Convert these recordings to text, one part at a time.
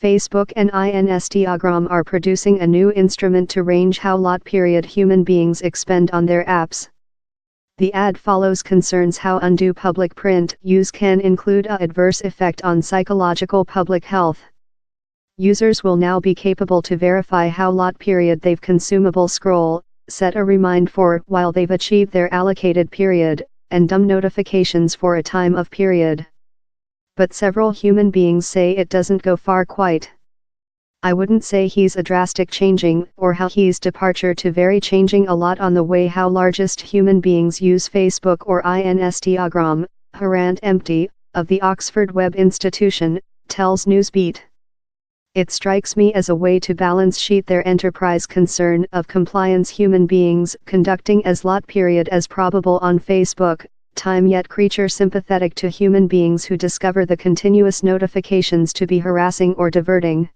Facebook and Instagram are producing a new instrument to range how lot period human beings expend on their apps. The ad follows concerns how undue public print use can include a adverse effect on psychological public health. Users will now be capable to verify how lot period they've consumable scroll, set a remind for while they've achieved their allocated period, and dumb notifications for a time of period. But several human beings say it doesn't go far quite. I wouldn't say he's a drastic changing or how he's departure to very changing a lot on the way how largest human beings use Facebook or Instagram, Hrant Empty, of the Oxford Web Institution, tells Newsbeat. It strikes me as a way to balance sheet their enterprise concern of compliance human beings conducting as lot period as probable on Facebook, time yet creature sympathetic to human beings who discover the continuous notifications to be harassing or diverting.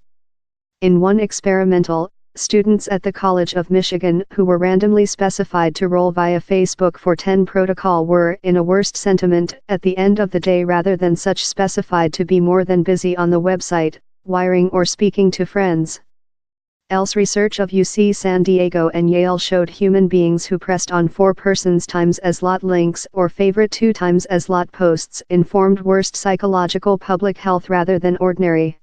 In one experimental, students at the College of Michigan who were randomly specified to roll via Facebook for 10 protocol were in a worst sentiment at the end of the day rather than such specified to be more than busy on the website, wiring or speaking to friends. Else research of UC San Diego and Yale showed human beings who pressed on 4 persons times as lot links or favorite 2 times as lot posts informed worst psychological public health rather than ordinary.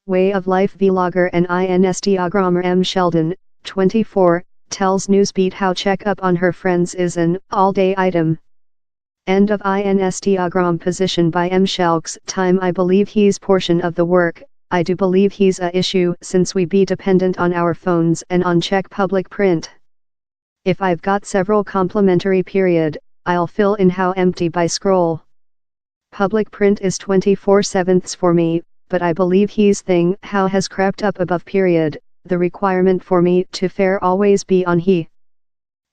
Way of Life vlogger and Instagrammer M. Sheldon, 24, tells Newsbeat how check-up on her friends is an all-day item. End of Instagram position by M. Shelks. Time I believe he's portion of the work. I do believe he's a issue since we be dependent on our phones and on check public print. If I've got several complimentary period, I'll fill in how empty by scroll. Public print is 24/7 for me, but I believe he's thing how has crept up above period, the requirement for me to fair always be on he.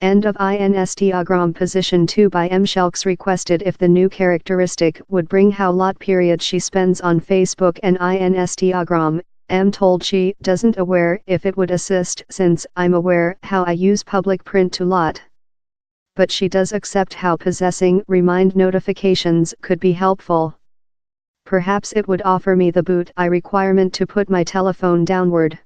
End of Instagram position 2 by M. Shelks requested if the new characteristic would bring how lot period she spends on Facebook and Instagram. M told she doesn't aware if it would assist since I'm aware how I use public print to lot. But she does accept how possessing remind notifications could be helpful. Perhaps it would offer me the boot I requirement to put my telephone downward.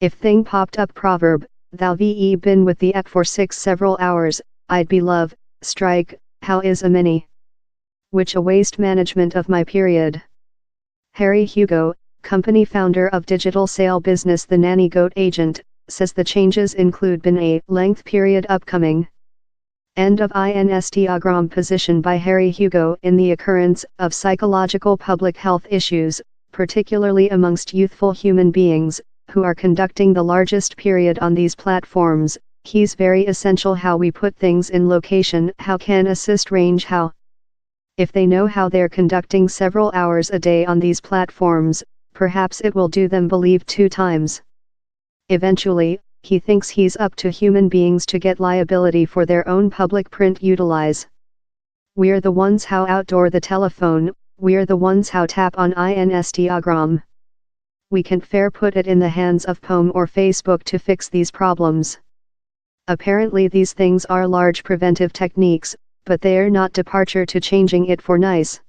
If thing popped up proverb, thou ve been with the app for 6 several hours, I'd be love, strike, how is a many. Which a waste management of my period. Harry Hugo, company founder of digital sale business The Nanny Goat Agent, says the changes include been a length period upcoming. End of Instagram position by Harry Hugo in the occurrence of psychological public health issues, particularly amongst youthful human beings, who are conducting the largest period on these platforms. He's very essential how we put things in location how can assist range how. If they know how they're conducting several hours a day on these platforms, perhaps it will do them believe 2 times. Eventually, he thinks he's up to human beings to get liability for their own public print utilize. We're the ones how outdoor the telephone, we're the ones how tap on Instagram. We can't fair put it in the hands of POM or Facebook to fix these problems. Apparently these things are large preventive techniques, but they're not departure to changing it for nice.